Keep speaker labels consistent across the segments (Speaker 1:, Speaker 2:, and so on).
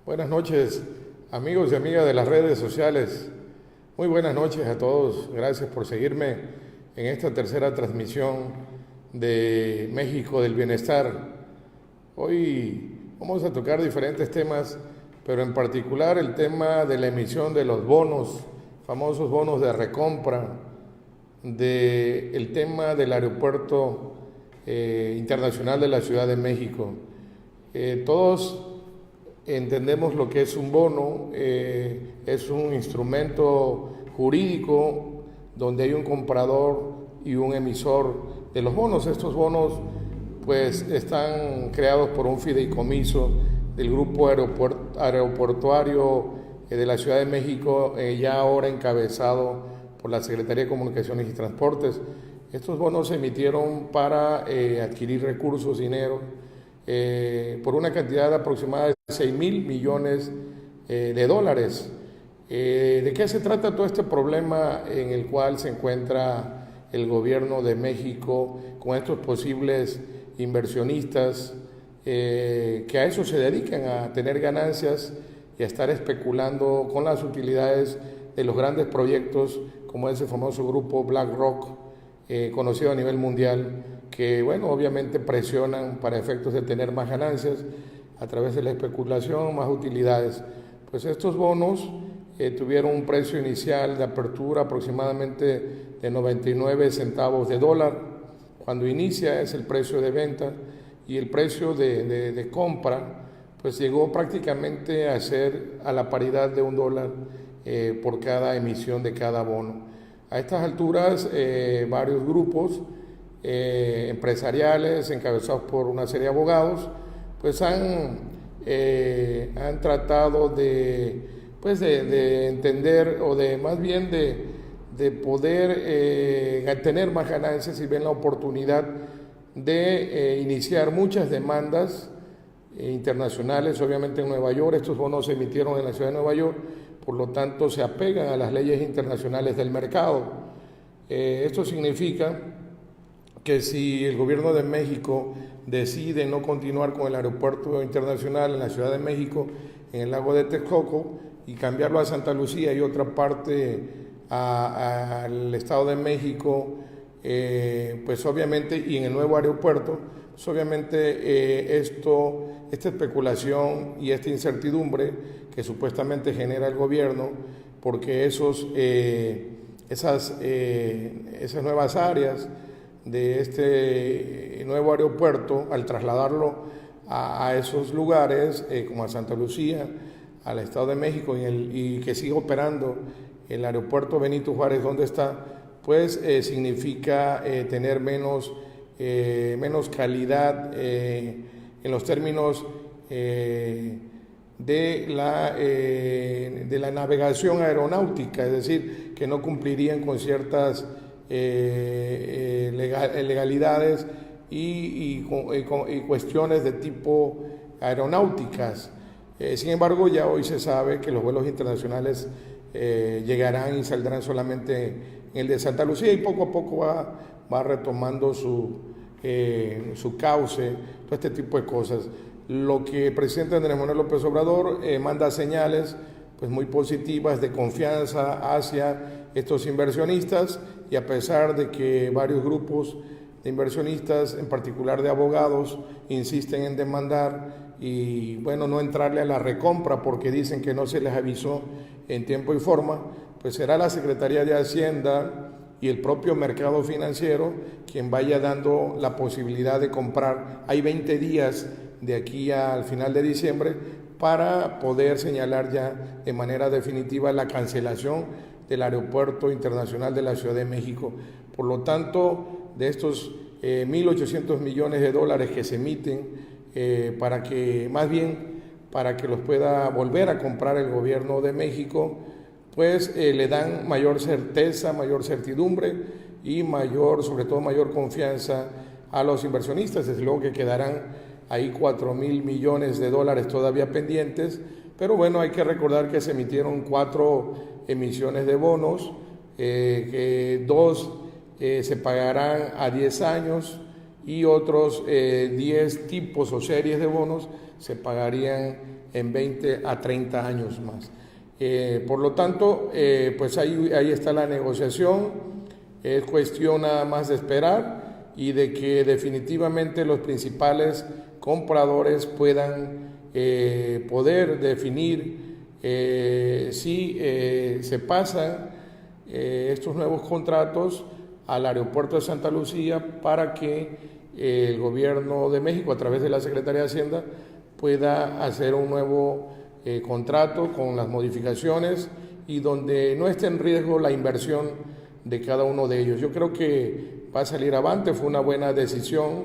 Speaker 1: Buenas noches, amigos y amigas de las redes sociales. Muy buenas noches a todos. Gracias por seguirme en esta tercera transmisión de México del Bienestar. Hoy vamos a tocar diferentes temas, pero en particular el tema de la emisión de los bonos, famosos bonos de recompra, del tema del aeropuerto internacional de la Ciudad de México. Todos entendemos lo que es un bono, es un instrumento jurídico donde hay un comprador y un emisor de los bonos. Estos bonos pues están creados por un fideicomiso del grupo aeroportuario de la Ciudad de México, ya ahora encabezado por la Secretaría de Comunicaciones y Transportes. Estos bonos se emitieron para adquirir recursos, dinero, por una cantidad aproximada de 6,000 millones de dólares. ¿De qué se trata todo este problema en el cual se encuentra el gobierno de México con estos posibles inversionistas que a eso se dedican, a tener ganancias y a estar especulando con las utilidades de los grandes proyectos como ese famoso grupo BlackRock, conocido a nivel mundial, que bueno, obviamente presionan para efectos de tener más ganancias a través de la especulación, más utilidades? Pues estos bonos tuvieron un precio inicial de apertura aproximadamente de 99 centavos de dólar. Cuando inicia es el precio de venta, y el precio de compra pues llegó prácticamente a ser a la paridad de $1 por cada emisión de cada bono. A estas alturas varios grupos empresariales encabezados por una serie de abogados pues han tratado de entender, o de más bien de poder tener más ganancias, y ven la oportunidad de iniciar muchas demandas internacionales, obviamente en Nueva York. Estos bonos se emitieron en la ciudad de Nueva York, por lo tanto se apegan a las leyes internacionales del mercado. Esto significa que si el gobierno de México decide no continuar con el aeropuerto internacional en la Ciudad de México, en el lago de Texcoco, y cambiarlo a Santa Lucía y otra parte al Estado de México, pues obviamente, y en el nuevo aeropuerto, pues obviamente esta especulación y esta incertidumbre que supuestamente genera el gobierno, porque esas nuevas áreas de este nuevo aeropuerto, al trasladarlo a esos lugares, como a Santa Lucía, al Estado de México, y que siga operando el aeropuerto Benito Juárez donde está, pues significa tener menos calidad en los términos de la navegación aeronáutica, es decir, que no cumplirían con ciertas legalidades y cuestiones de tipo aeronáuticas. Sin embargo, ya hoy se sabe que los vuelos internacionales llegarán y saldrán solamente en el de Santa Lucía, y poco a poco va retomando su cauce, todo este tipo de cosas. Lo que el presidente Andrés Manuel López Obrador manda señales pues muy positivas de confianza hacia estos inversionistas, y a pesar de que varios grupos de inversionistas, en particular de abogados, insisten en demandar y bueno, no entrarle a la recompra porque dicen que no se les avisó en tiempo y forma, pues será la Secretaría de Hacienda y el propio mercado financiero quien vaya dando la posibilidad de comprar. Hay 20 días de aquí al final de diciembre para poder señalar ya de manera definitiva la cancelación del Aeropuerto Internacional de la Ciudad de México. Por lo tanto, de estos 1.800 millones de dólares que se emiten, para que los pueda volver a comprar el gobierno de México, pues le dan mayor certeza, mayor certidumbre y sobre todo mayor confianza a los inversionistas. Desde luego que quedarán ahí 4,000 millones de dólares todavía pendientes, pero bueno, hay que recordar que se emitieron 4 emisiones de bonos, que 2 se pagarán a 10 años y otros 10 tipos o series de bonos se pagarían en 20 a 30 años más. Por lo tanto, pues ahí está la negociación. Es cuestión nada más de esperar y de que definitivamente los principales compradores puedan poder definir si se pasan estos nuevos contratos al aeropuerto de Santa Lucía para que el gobierno de México, a través de la Secretaría de Hacienda, pueda hacer un nuevo contrato con las modificaciones y donde no esté en riesgo la inversión de cada uno de ellos. Yo creo que va a salir avante. Fue una buena decisión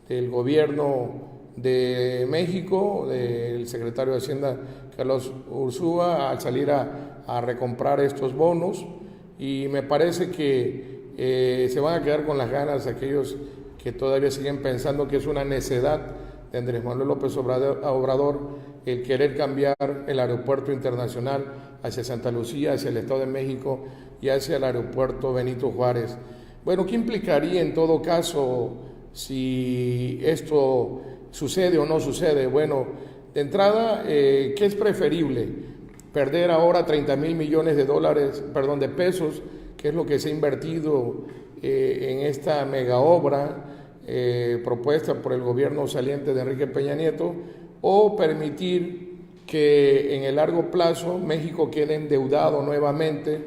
Speaker 1: del gobierno de México, del secretario de Hacienda Carlos Ursúa, al salir a recomprar estos bonos, y me parece que se van a quedar con las ganas aquellos que todavía siguen pensando que es una necedad de Andrés Manuel López Obrador el querer cambiar el aeropuerto internacional hacia Santa Lucía, hacia el Estado de México y hacia el aeropuerto Benito Juárez. Bueno, ¿qué implicaría en todo caso si esto sucede o no sucede? Bueno, de entrada, ¿qué es preferible? Perder ahora 30,000 millones de pesos, que es lo que se ha invertido en esta mega obra propuesta por el gobierno saliente de Enrique Peña Nieto, o permitir que en el largo plazo México quede endeudado nuevamente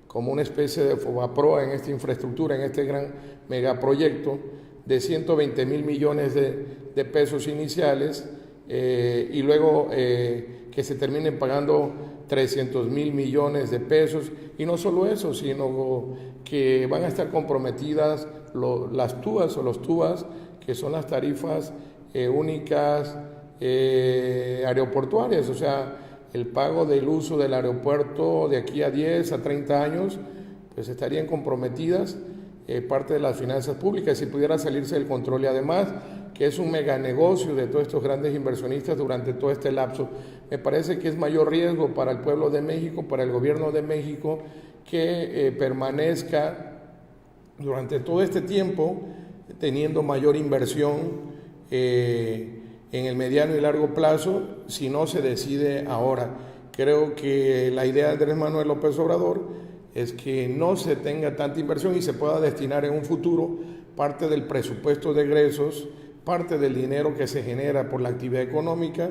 Speaker 1: como una especie de Fobaproa en esta infraestructura, en este gran megaproyecto de 120,000 millones de pesos iniciales, y luego que se terminen pagando 300,000 millones de pesos, y no solo eso, sino que van a estar comprometidas las TUAS o los TUAS, que son las tarifas únicas aeroportuarias, o sea, el pago del uso del aeropuerto de aquí a 10 a 30 años, pues estarían comprometidas parte de las finanzas públicas si pudiera salirse del control, y además que es un mega negocio de todos estos grandes inversionistas durante todo este lapso. Me parece que es mayor riesgo para el pueblo de México, para el gobierno de México, que permanezca durante todo este tiempo teniendo mayor inversión en el mediano y largo plazo si no se decide ahora. Creo que la idea de Andrés Manuel López Obrador es que no se tenga tanta inversión y se pueda destinar en un futuro parte del presupuesto de egresos, parte del dinero que se genera por la actividad económica,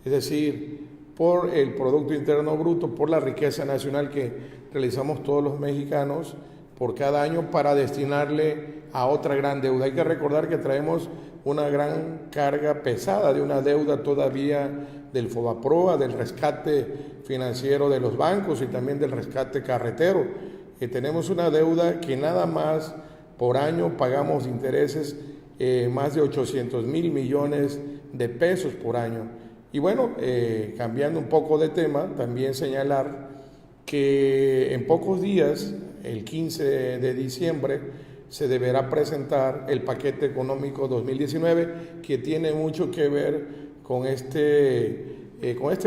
Speaker 1: es decir, por el Producto Interno Bruto, por la riqueza nacional que realizamos todos los mexicanos por cada año, para destinarle a otra gran deuda. Hay que recordar que traemos una gran carga pesada de una deuda todavía del Fobaproa, del rescate financiero de los bancos y también del rescate carretero. Tenemos una deuda que nada más por año pagamos intereses más de 800,000 millones de pesos por año. Y bueno, cambiando un poco de tema, también señalar que en pocos días, el 15 de diciembre, se deberá presentar el paquete económico 2019, que tiene mucho que ver con este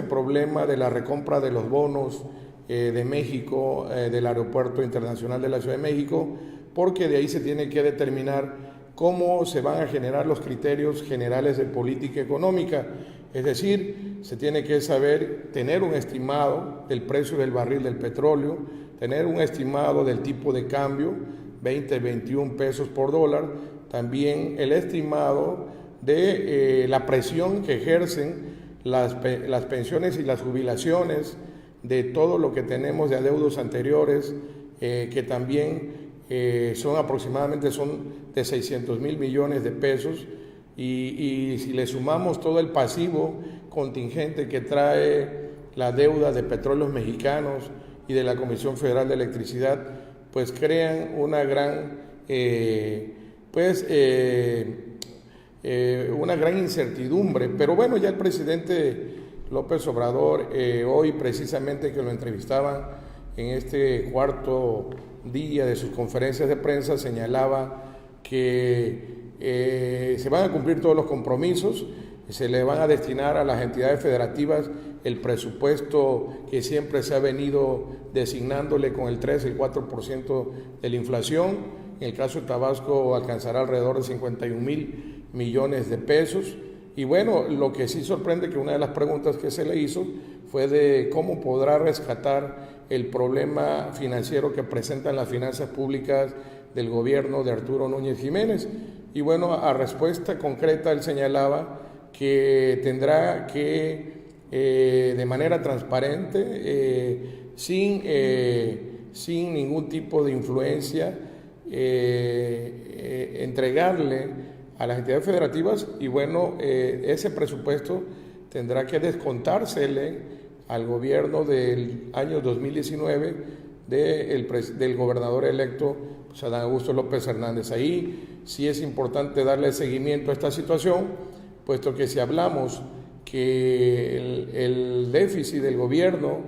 Speaker 1: problema de la recompra de los bonos de México, del Aeropuerto Internacional de la Ciudad de México, porque de ahí se tiene que determinar cómo se van a generar los criterios generales de política económica. Es decir, se tiene que saber tener un estimado del precio del barril del petróleo, tener un estimado del tipo de cambio, 20, 21 pesos por dólar, también el estimado de la presión que ejercen las pensiones y las jubilaciones de todo lo que tenemos de adeudos anteriores, que también son aproximadamente de 600,000 millones de pesos, y si le sumamos todo el pasivo contingente que trae la deuda de Petróleos Mexicanos y de la Comisión Federal de Electricidad, pues crean una gran incertidumbre. Pero bueno, ya el presidente López Obrador, hoy precisamente que lo entrevistaban en este cuarto día de sus conferencias de prensa, señalaba que se van a cumplir todos los compromisos, se le van a destinar a las entidades federativas el presupuesto que siempre se ha venido designándole con el 3, el 4% de la inflación. En el caso de Tabasco alcanzará alrededor de 51,000 millones de pesos, Y bueno, lo que sí sorprende que una de las preguntas que se le hizo fue de cómo podrá rescatar el problema financiero que presentan las finanzas públicas del gobierno de Arturo Núñez Jiménez. Y bueno, a respuesta concreta él señalaba que tendrá que de manera transparente, sin ningún tipo de influencia, entregarle a las entidades federativas y bueno, ese presupuesto tendrá que descontársele al gobierno del año 2019 del gobernador electo pues, Adán Augusto López Hernández. Ahí sí es importante darle seguimiento a esta situación, puesto que si hablamos que el déficit del gobierno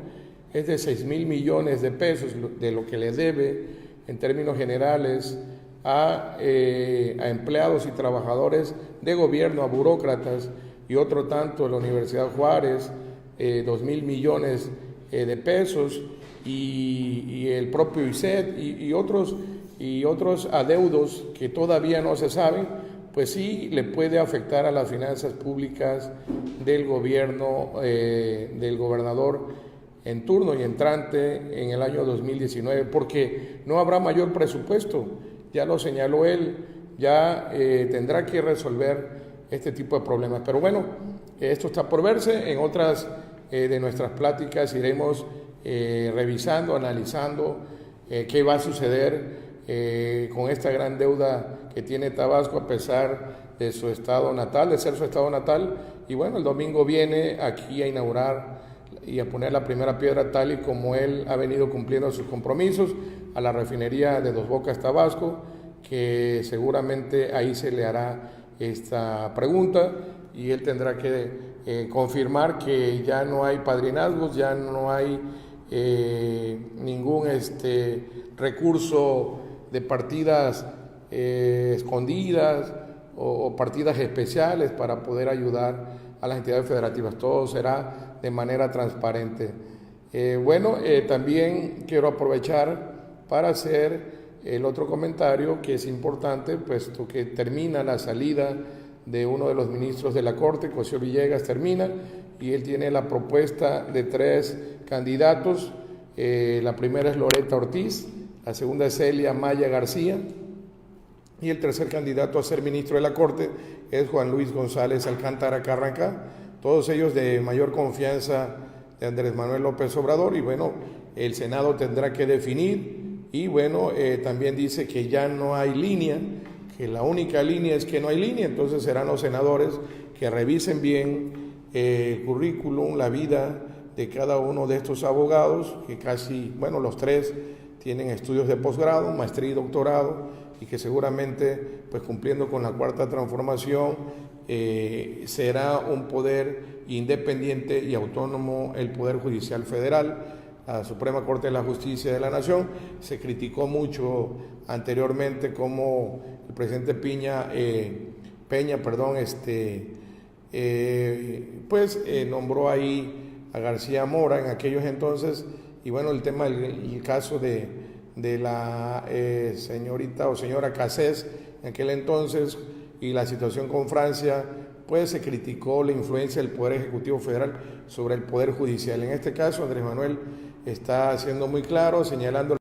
Speaker 1: es de 6,000 millones de pesos, de lo que le debe en términos generales a empleados y trabajadores de gobierno, a burócratas y otro tanto en la Universidad Juárez, 2,000 millones de pesos y el propio ICET y otros adeudos que todavía no se saben, pues sí le puede afectar a las finanzas públicas del gobierno del gobernador en turno y entrante en el año 2019, porque no habrá mayor presupuesto, ya lo señaló él, ya tendrá que resolver este tipo de problemas. Pero bueno, esto está por verse. En otras de nuestras pláticas iremos revisando, analizando qué va a suceder con esta gran deuda que tiene Tabasco a pesar de su estado natal, de ser su estado natal. Y bueno, el domingo viene aquí a inaugurar y a poner la primera piedra tal y como él ha venido cumpliendo sus compromisos a la refinería de Dos Bocas, Tabasco, que seguramente ahí se le hará esta pregunta y él tendrá que confirmar que ya no hay padrinazgos, ya no hay ningún recurso de partidas escondidas o partidas especiales para poder ayudar a las entidades federativas. Todo será de manera transparente. También quiero aprovechar para hacer el otro comentario que es importante, puesto que termina la salida de uno de los ministros de la Corte, Cosío Villegas termina, y él tiene la propuesta de 3 candidatos. La primera es Loretta Ortiz, la segunda es Celia Maya García, y el tercer candidato a ser ministro de la Corte es Juan Luis González Alcántara Carrancá, todos ellos de mayor confianza de Andrés Manuel López Obrador. Y bueno, el Senado tendrá que definir. Y bueno, también dice que ya no hay línea, que la única línea es que no hay línea. Entonces serán los senadores que revisen bien el currículum, la vida de cada uno de estos abogados, que casi, bueno, los 3 tienen estudios de posgrado, maestría y doctorado, y que seguramente, pues cumpliendo con la Cuarta Transformación, será un poder independiente y autónomo el Poder Judicial Federal. La Suprema Corte de la Justicia de la Nación se criticó mucho anteriormente como el presidente Peña, nombró ahí a García Mora en aquellos entonces. Y bueno, el tema, el caso de la señorita o señora Cassés en aquel entonces y la situación con Francia, pues se criticó la influencia del Poder Ejecutivo Federal sobre el Poder Judicial. En este caso, Andrés Manuel está siendo muy claro, señalando